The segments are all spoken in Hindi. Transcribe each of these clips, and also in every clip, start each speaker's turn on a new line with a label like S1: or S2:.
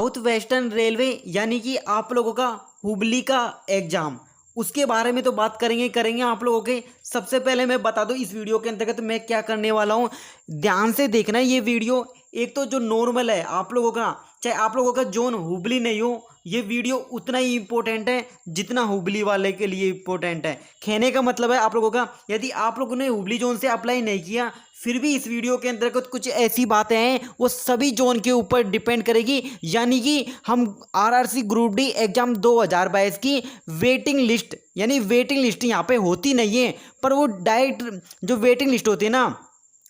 S1: साउथ वेस्टर्न रेलवे यानी कि आप लोगों का हुबली का एग्जाम, उसके बारे में तो बात करेंगे आप लोगों के। सबसे पहले मैं बता दूं इस वीडियो के अंतर्गत मैं क्या करने वाला हूं, ध्यान से देखना ये वीडियो। एक तो जो नॉर्मल है आप लोगों का, चाहे आप लोगों का जोन हुबली नहीं हो, ये वीडियो उतना ही इम्पोर्टेंट है जितना हुबली वाले के लिए इम्पोर्टेंट है। कहने का मतलब है आप लोगों का, यदि आप लोगों ने हुबली जोन से अप्लाई नहीं किया, फिर भी इस वीडियो के अंतर्गत कुछ ऐसी बातें हैं वो सभी जोन के ऊपर डिपेंड करेगी। यानी कि हम आरआरसी ग्रुप डी एग्जाम 2022 की वेटिंग लिस्ट, यानी वेटिंग लिस्ट यहाँ पे होती नहीं है, पर वो डायरेक्ट जो वेटिंग लिस्ट होती है ना,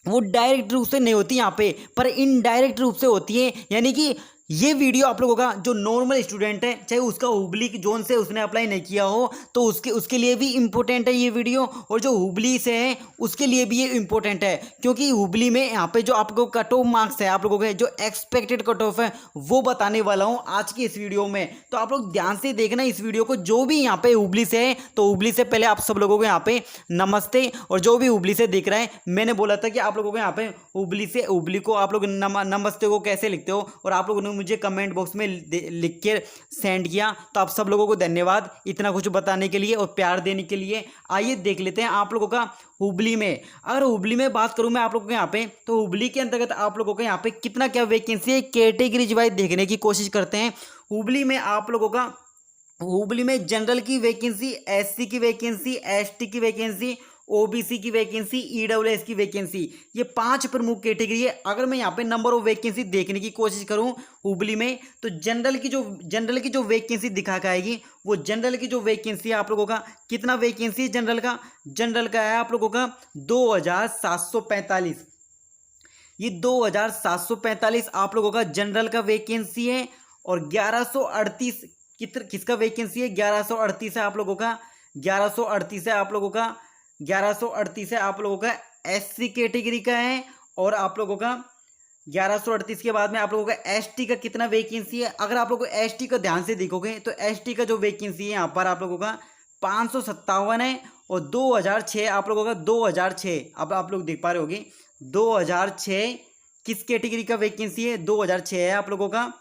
S1: वो डायरेक्ट रूप से नहीं होती यहाँ पे, पर इनडायरेक्ट रूप से होती है। यानी कि ये वीडियो आप लोगों का जो नॉर्मल स्टूडेंट है, चाहे उसका हुबली जोन से उसने अप्लाई नहीं किया हो, तो उसके लिए भी इम्पोर्टेंट है ये वीडियो, और जो हुबली से है उसके लिए भी ये इम्पोर्टेंट है। क्योंकि हुबली में यहाँ पे जो आपको कट ऑफ मार्क्स है, आप लोगों के जो एक्सपेक्टेड कट ऑफ है, वो बताने वाला हूँ आज की इस वीडियो में। तो आप लोग ध्यान से देखना इस वीडियो को। जो भी यहाँ पे हुबली से है, तो हुबली से पहले आप सब लोगों को यहाँ पे नमस्ते। और जो भी हुबली से देख रहा है, मैंने बोला था कि आप लोगों को यहाँ पे हुबली को आप लोग नमस्ते को कैसे लिखते हो, और आप लोगों ने मुझे कमेंट बॉक्स में लिख के सेंड किया। तो आप सब लोगों को धन्यवाद इतना कुछ बताने के लिए और प्यार देने के लिए। आइए देख लेते हैं आप लोगों का हुबली में। अगर हुबली में बात करूं मैं आप लोगों के यहाँ पे, तो हुबली के अंतर्गत आप लोगों के यहाँ पे कितना क्या वैकेंसी है, कैटेगरीज वाइज देखने की कोशिश करते हैं। हुबली में आप लोगों का, हुबली में जनरल की वैकेंसी, एससी की वैकेंसी, एसटी की वैकेंसी, ओबीसी की वैकेंसी, ईडब्ल्यूएस की वैकेंसी, ये 5 प्रमुख कैटेगरी है। अगर मैं यहाँ पे नंबर ऑफ वैकेंसी देखने की कोशिश करूँ हुबली में, तो जनरल की जो वैकेंसी दिखा के आएगी, वो जनरल की जो वैकेंसी है आप लोगों का, कितना वैकेंसी है जनरल का है आप लोगों का 2745। ये 2745 आप लोगों का जनरल का वैकेंसी है। और 1138 किसका वैकेंसी है, 1138 है आप लोगों का, 1138 है आप लोगों का, 1138 है आप लोगों का एससी कैटेगरी का है। और आप लोगों का 1138 के बाद में आप लोगों का एसटी का कितना वैकेंसी है। अगर आप लोगों को एसटी का ध्यान से देखोगे, तो एसटी का जो वैकेंसी है यहाँ पर आप लोगों का 557 है। और 2006 आप लोगों का 2006, अब आप लोग देख पा रहे होगे 2006 किस कैटेगरी का वैकेंसी है, 2006 है आप लोगों का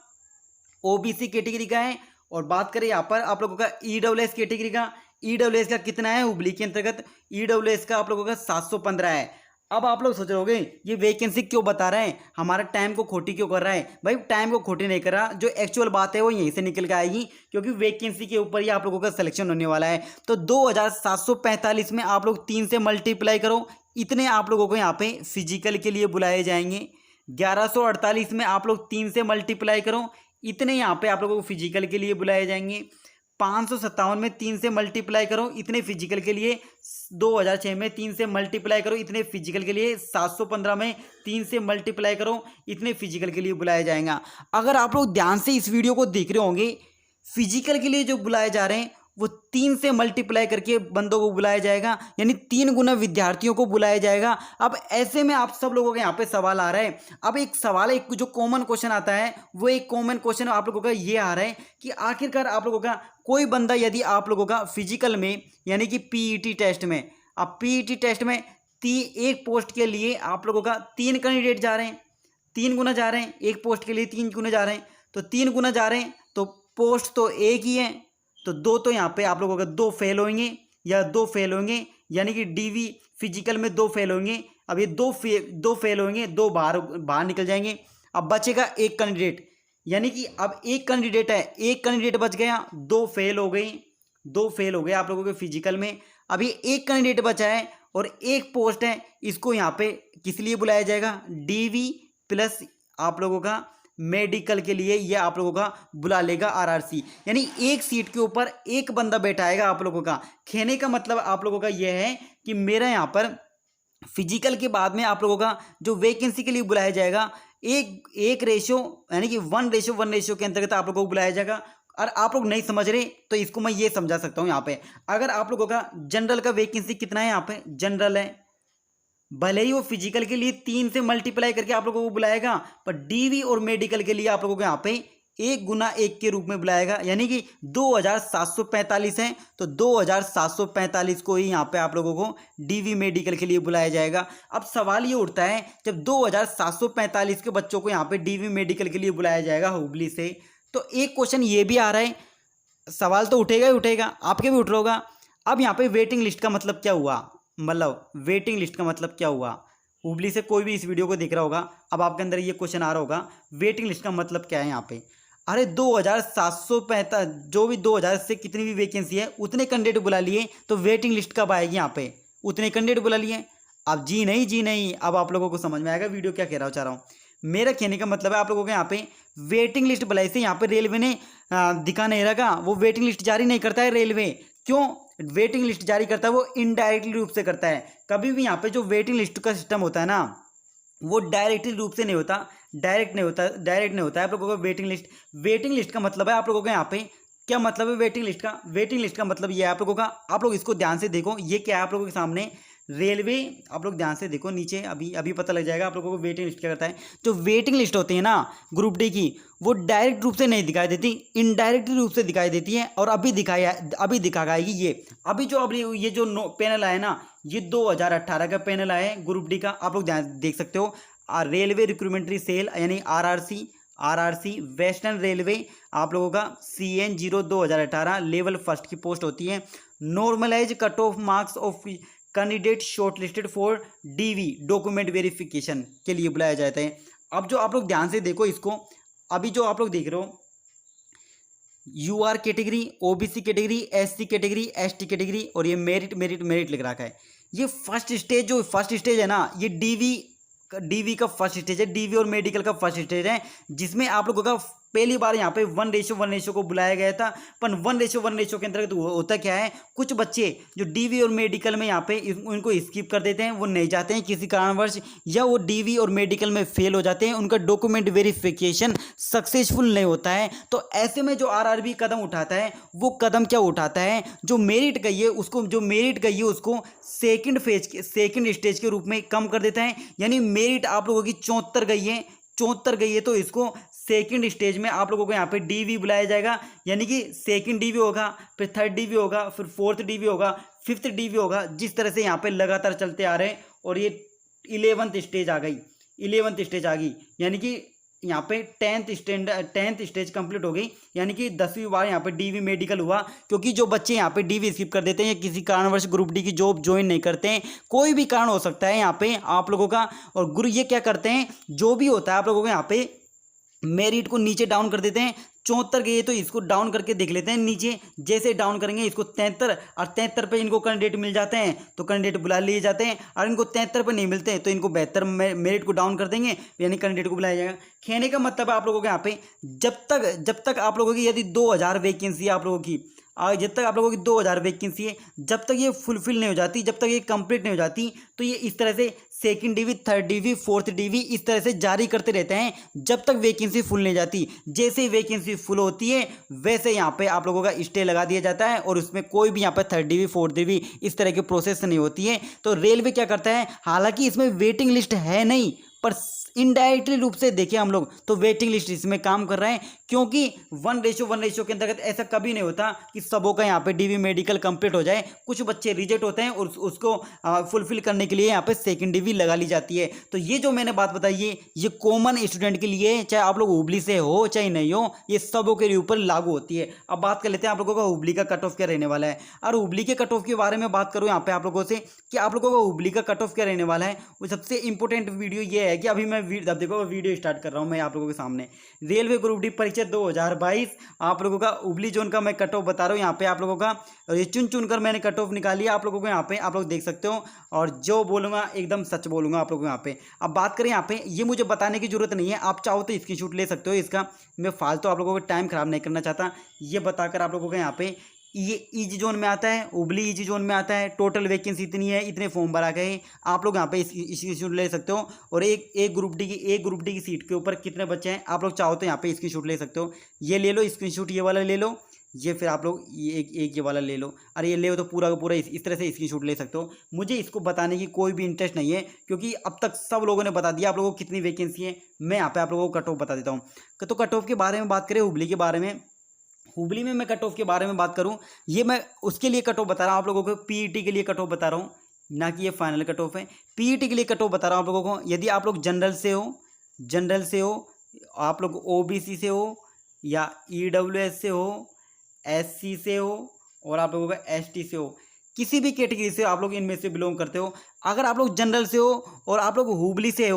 S1: ओबीसी कैटेगरी का है। और बात करें यहाँ पर आप लोगों का ईडब्ल्यूएस कैटेगरी का, ईडब्ल्यूएस का कितना है हुबली के अंतर्गत, ईडब्ल्यूएस का आप लोगों का 715 है। अब आप लोग सोच रहे होंगे ये वैकेंसी क्यों बता रहे हैं, हमारा टाइम को खोटी क्यों कर रहा है। भाई टाइम को खोटी नहीं कर रहा, जो एक्चुअल बात है वो यहीं से निकल के आएगी, क्योंकि वैकेंसी के ऊपर ही आप लोगों का सिलेक्शन होने वाला है। तो 2745 में आप लोग 3 से मल्टीप्लाई करो, इतने आप लोगों को यहाँ पे फिजिकल के लिए बुलाए जाएंगे। 1148 में आप लोग 3 से मल्टीप्लाई करो, इतने यहाँ पे आप लोगों को फिजिकल के लिए बुलाए जाएंगे। 557 में 3 से मल्टीप्लाई करो, इतने फिजिकल के लिए। 2006 में 3 से मल्टीप्लाई करो, इतने फिजिकल के लिए। 715 में 3 से मल्टीप्लाई करो, इतने फिजिकल के लिए बुलाया जाएगा। अगर आप लोग ध्यान से इस वीडियो को देख रहे होंगे, फिजिकल के लिए जो बुलाए जा रहे हैं वो 3 से मल्टीप्लाई करके बंदों को बुलाया जाएगा, यानी 3 गुना विद्यार्थियों को बुलाया जाएगा। अब ऐसे में आप सब लोगों के यहाँ पे सवाल आ रहा है। अब एक सवाल है, एक जो कॉमन क्वेश्चन आता है, वो एक कॉमन क्वेश्चन आप लोगों का ये आ रहा है कि आखिरकार आप लोगों का कोई बंदा, यदि आप लोगों का फिजिकल में यानी कि पीईटी टेस्ट में, अब पीईटी टेस्ट में एक पोस्ट के लिए आप लोगों का 3 कैंडिडेट जा रहे हैं, 3 गुना जा रहे हैं, एक पोस्ट के लिए 3 गुना जा रहे हैं, तो 3 गुना जा रहे हैं, तो पोस्ट तो एक ही है, तो 2 तो यहाँ पे आप लोगों का 2 फेल होंगे या 2 फेल होंगे, यानी कि डीवी फिजिकल में 2 फेल होंगे। अब ये 2 फेल होंगे, 2 बाहर निकल जाएंगे। अब बचेगा एक कैंडिडेट, यानी कि अब एक कैंडिडेट है, एक कैंडिडेट बच गया, 2 फेल हो गई, 2 फेल हो गए आप लोगों के फिजिकल में। अभी एक कैंडिडेट बचा है और एक पोस्ट है, इसको यहाँ पे किस लिए बुलाया जाएगा, डीवी प्लस आप लोगों का मेडिकल के लिए ये आप लोगों का बुला लेगा आरआरसी। यानी एक सीट के ऊपर एक बंदा बैठाएगा आप लोगों का। कहने का मतलब आप लोगों का यह है कि मेरा यहाँ पर फिजिकल के बाद में आप लोगों का जो वैकेंसी के लिए बुलाया जाएगा, एक रेशियो यानी कि 1:1 रेशियो के अंतर्गत आप लोगों को बुलाया जाएगा। और आप लोग नहीं समझ रहे तो इसको मैं ये समझा सकता हूँ यहाँ पे। अगर आप लोगों का जनरल का वैकेंसी कितना है, यहाँ पे जनरल है, भले ही वो फिजिकल के लिए 3 से मल्टीप्लाई करके आप लोगों को बुलाएगा, पर डीवी और मेडिकल के लिए आप लोगों को यहाँ पे 1 गुना 1 के रूप में बुलाएगा, यानी कि 2745 है, तो 2745 को ही यहाँ पे आप लोगों को डीवी मेडिकल के लिए बुलाया जाएगा। अब सवाल ये उठता है, जब 2745 के बच्चों को यहाँ पे डीवी मेडिकल के लिए बुलाया जाएगा हुबली से, तो एक क्वेश्चन ये भी आ रहा है, सवाल तो उठेगा ही उठेगा, आपके भी उठ रहा होगा। अब यहाँ पे वेटिंग लिस्ट का मतलब क्या हुआ, मतलब वेटिंग लिस्ट का मतलब क्या हुआ। हुबली से कोई भी इस वीडियो को देख रहा होगा, अब आपके अंदर ये क्वेश्चन आ रहा होगा, वेटिंग लिस्ट का मतलब क्या है यहाँ पे। अरे 2745, जो भी 2000 से कितनी भी वैकेंसी है उतने कैंडिडेट बुला लिए, तो वेटिंग लिस्ट कब आएगी यहाँ पे, उतने कैंडिडेट बुला लिए। अब जी नहीं जी नहीं, अब आप लोगों को समझ में आएगा वीडियो क्या कह रहा हूँ चाह रहा हूँ। मेरा कहने का मतलब है आप लोगों को यहाँ पे वेटिंग लिस्ट बुलाई से यहाँ पे रेलवे ने दिखा नहीं रखा, वो वेटिंग लिस्ट जारी नहीं करता है रेलवे। क्यों वेटिंग लिस्ट जारी करता है, वो इनडायरेक्टली रूप से करता है। कभी भी यहाँ पे जो वेटिंग लिस्ट का सिस्टम होता है ना, वो डायरेक्टली रूप से नहीं होता, डायरेक्ट नहीं होता है आप लोगों को वेटिंग लिस्ट। वेटिंग लिस्ट का मतलब है आप लोगों को यहाँ पे क्या मतलब है वेटिंग लिस्ट का। वेटिंग लिस्ट का मतलब ये है आप लोगों का, आप लोग इसको ध्यान से देखो, ये क्या है आप लोगों के सामने रेलवे, आप लोग ध्यान से देखो नीचे, अभी अभी पता लग जाएगा आप लोगों को वेटिंग लिस्ट क्या करता है। जो वेटिंग लिस्ट होती है ना ग्रुप डी की, वो डायरेक्ट रूप से नहीं दिखाई देती, इनडायरेक्ट रूप से दिखाई देती है। और अभी दिखाएगी ये, अभी जो अभी ये जो पैनल आया ना, ये 2018 का पैनल आया है ग्रुप डी का, आप लोग ध्यान देख सकते हो। रेलवे रिक्रूटमेंट्री सेल यानी आरआरसी वेस्टर्न रेलवे, आप लोगों का CN0 2018 लेवल फर्स्ट की पोस्ट होती है। Normalise cut off marks of candidate shortlisted for DV document verification के लिए बुलाया जाता है। अब जो आप लोग ध्यान से देखो इसको, अभी जो आप लोग देख रहे हो UR category, OBC category, SC category, ST category, और ये मेरिट लिख रखा है। ये फर्स्ट स्टेज है ना, ये डीवी का फर्स्ट स्टेज है, डीवी और मेडिकल का फर्स्ट स्टेज है, जिसमें आप लोगों का पहली बार यहाँ पे 1:1 को बुलाया गया था। पर 1:1 के अंतर्गत होता क्या है, कुछ बच्चे जो डीवी और मेडिकल में यहाँ पे उनको स्किप कर देते हैं, वो नहीं जाते हैं किसी कारणवश, या वो डीवी और मेडिकल में फेल हो जाते हैं, उनका डॉक्यूमेंट वेरिफिकेशन सक्सेसफुल नहीं होता है। तो ऐसे में जो आरआरबी कदम उठाता है, वो कदम क्या उठाता है, जो मेरिट गई है उसको सेकंड स्टेज के रूप में कम कर देता है। यानी मेरिट आप लोगों की 74 गई है, तो इसको सेकंड स्टेज में आप लोगों को यहाँ पे डीवी बुलाया जाएगा। यानी कि सेकंड डीवी होगा, फिर थर्ड डीवी होगा, फिर फोर्थ डीवी होगा, फिफ्थ डीवी होगा, जिस तरह से यहाँ पे लगातार चलते आ रहे हैं। और ये 11th स्टेज आ गई, यानी कि यहाँ पे 10th स्टेज कंप्लीट हो गई, यानी कि 10वीं बार यहाँ पे डीवी मेडिकल हुआ। क्योंकि जो बच्चे यहाँ पे डीवी स्किप कर देते हैं या किसी कारणवश ग्रुप डी की जॉब ज्वाइन नहीं करते हैं, कोई भी कारण हो सकता है यहाँ पे आप लोगों का, और गुरु ये क्या करते हैं, जो भी होता है आप लोगों को यहाँ पे मेरिट को नीचे डाउन कर देते हैं। 74 गई है तो इसको डाउन करके देख लेते हैं नीचे, जैसे डाउन करेंगे इसको 73, और 73 पे इनको कैंडिडेट मिल जाते हैं तो कैंडिडेट बुला लिए जाते हैं, और इनको 73 पे नहीं मिलते हैं तो इनको 72 मेरिट को डाउन कर देंगे, यानी कैंडिडेट को बुलाया जाएगा। कहने का मतलब है आप लोगों के यहाँ पे जब तक आप लोगों की यदि 2000 वैकेंसी है आप लोगों की, जब तक आप लोगों की 2000 वैकेंसी है, जब तक ये फुलफिल नहीं हो जाती, जब तक ये कंप्लीट नहीं हो जाती, तो ये इस तरह से second DV, third DV, fourth DV इस तरह से जारी करते रहते हैं जब तक वैकेंसी फुल नहीं जाती। जैसे ही वैकेंसी फुल होती है वैसे यहाँ पे आप लोगों का स्टे लगा दिया जाता है, और उसमें कोई भी यहाँ पे थर्ड डीवी, फोर्थ डीवी इस तरह की प्रोसेस नहीं होती है। तो रेलवे क्या करता है, हालांकि इसमें वेटिंग लिस्ट है नहीं, पर इनडायरेक्टली रूप से देखें हम लोग तो वेटिंग लिस्ट इसमें काम कर रहे हैं। क्योंकि 1:1 के अंतर्गत ऐसा कभी नहीं होता कि सबों का यहाँ पे डीवी मेडिकल कंप्लीट हो जाए, कुछ बच्चे रिजेक्ट होते हैं और उसको फुलफिल करने के लिए यहाँ पे सेकंड डीवी लगा ली जाती है। तो ये जो मैंने बात बताई है ये कॉमन स्टूडेंट के लिए, चाहे आप लोग हुबली से हो चाहे नहीं हो, ये सबों के ऊपर लागू होती है। अब बात कर लेते हैं आप लोगों का हुबली का कट ऑफ क्या रहने वाला है। और हुबली के कट ऑफ के बारे में बात करूँ यहाँ पे आप लोगों से कि आप लोगों का हुबली का कट ऑफ क्या रहने वाला है, वो सबसे इंपॉर्टेंट वीडियो ये है कि अभी मैं अब देखो वीडियो स्टार्ट कर रहा हूँ मैं आप लोगों के सामने, रेलवे ग्रुप डी परीक्षा 2022 आप लोगों का हुबली जोन का मैं कट ऑफ बता रहा हूँ यहाँ पे आप लोगों का, और ये चुन कर मैंने कट ऑफ निकाली है आप लोगों को यहाँ पे आप लोग देख सकते हो, और जो बोलूँगा एकदम सच बोलूँगा आप लोगों को यहाँ पे। अब बात करें यहाँ पे, ये मुझे बताने की जरूरत नहीं है, आप चाहो तो स्क्रीनशॉट ले सकते हो इसका, मैं फालतू आप लोगों को टाइम खराब नहीं करना चाहता। ये बताकर आप लोगों को यहाँ पे ये ईजी जोन में आता है, हुबली ईजी जोन में आता है, टोटल वैकेंसी इतनी है, इतने फॉर्म भरा गए, आप लोग यहाँ पे स्क्रीनशॉट ले सकते हो। और एक ग्रुप डी की सीट के ऊपर कितने बच्चे हैं आप लोग चाहो तो यहाँ पे स्क्रीनशॉट ले सकते हो। ये ले लो स्क्रीनशॉट, ये वाला ले लो, ये फिर आप लोग ये वाला ले लो, अरे ये ले लो तो पूरा का पूरा इस तरह से स्क्रीनशॉट ले सकते हो। मुझे इसको बताने की कोई भी इंटरेस्ट नहीं है, क्योंकि अब तक सब लोगों ने बता दिया आप लोगों को कितनी वैकेंसी है। मैं यहाँ पे आप लोगों को कट ऑफ बता देता हूँ। तो कट ऑफ के बारे में बात करें, हुबली के बारे में, हुबली में मैं कट ऑफ के बारे में बात करूं, ये मैं उसके लिए कट ऑफ बता रहा हूं आप लोगों को, पीईटी के लिए कट ऑफ बता रहा हूं, ना कि ये फाइनल कट ऑफ है। पीईटी के लिए कट ऑफ बता रहा हूं आप लोगों को। यदि आप लोग जनरल से हो, आप लोग ओबीसी से हो, या EWS से हो, SC से हो और आप लोगों का ST से हो, किसी भी कैटेगरी से आप लोग इनमें से बिलोंग करते हो। अगर आप लोग जनरल से हो और आप लोग हुबली से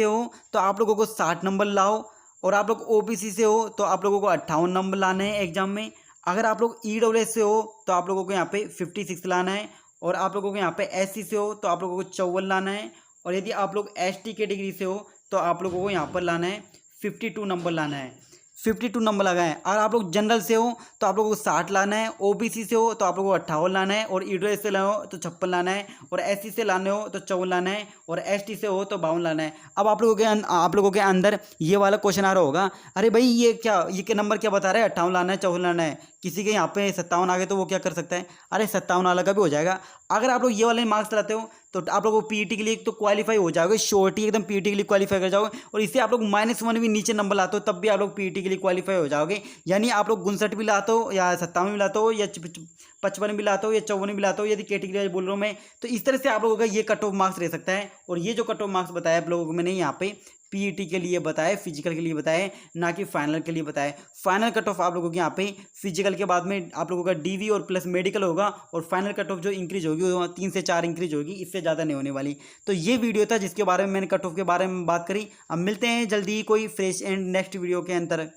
S1: हो तो आप लोगों को 60 नंबर लाओ, और आप लोग OBC से हो तो आप लोगों को 58 नंबर लाने हैं एग्जाम में। अगर आप लोग EWS से हो तो आप लोगों को यहाँ पे 56 लाना है, और आप लोगों को यहाँ पे SC से हो तो आप लोगों को 54 लाना है, और यदि आप लोग ST कैटेगरी से हो तो आप लोगों को यहाँ पर लाना है 52 नंबर लाना है। 52 नंबर लगाएं। अगर आप लोग जनरल से हो तो आप लोगों को 60 लाना है, OBC से हो तो आप लोगों को 58 लाना है, और EWS से लाना हो तो 56 लाना है, और SC से लाने हो तो 54 लाना है, और ST से हो तो 52 लाना है। अब आप लोगों के अंदर ये वाला क्वेश्चन आ रहा होगा, अरे भाई ये नंबर क्या बता रहा है, 58 लाना है 54 लाना है, किसी के यहाँ पे 57 आ गए तो वो क्या कर सकता है, अरे 57 वाला का भी हो जाएगा। अगर आप लोग ये वाले मार्क्स लाते हो तो आप लोगों को PET के लिए तो क्वालिफाई हो जाओगे, श्योरिटी एकदम PET के लिए क्वालिफाई कर जाओगे, और इससे आप लोग -1 भी नीचे नंबर लाते हो तब भी आप लोग PET के लिए क्वालिफाई हो जाओगे। यानी आप लोग 59 भी लाते हो या 57 भी लाते हो या 55 भी लाते हो या 54 भी लाते हो, यदि कैटेगरी वाइज बोल रहा हूँ मैं, तो इस तरह से आप लोगों का ये कट ऑफ मार्क्स रह सकता है। और ये जो कट ऑफ मार्क्स बताया आप लोगों को मैंने यहाँ पे PET के लिए बताए, फिजिकल के लिए बताए, ना कि फाइनल के लिए बताए। फाइनल कट ऑफ आप लोगों के यहाँ पे फिजिकल के बाद में आप लोगों का DV और प्लस मेडिकल होगा, और फाइनल कट ऑफ जो इंक्रीज होगी वो 3 से 4 इंक्रीज होगी, इससे ज़्यादा नहीं होने वाली। तो ये वीडियो था जिसके बारे में मैंने कट ऑफ के बारे में बात करी। अब मिलते हैं जल्दी ही कोई फ्रेश एंड नेक्स्ट वीडियो के अंदर।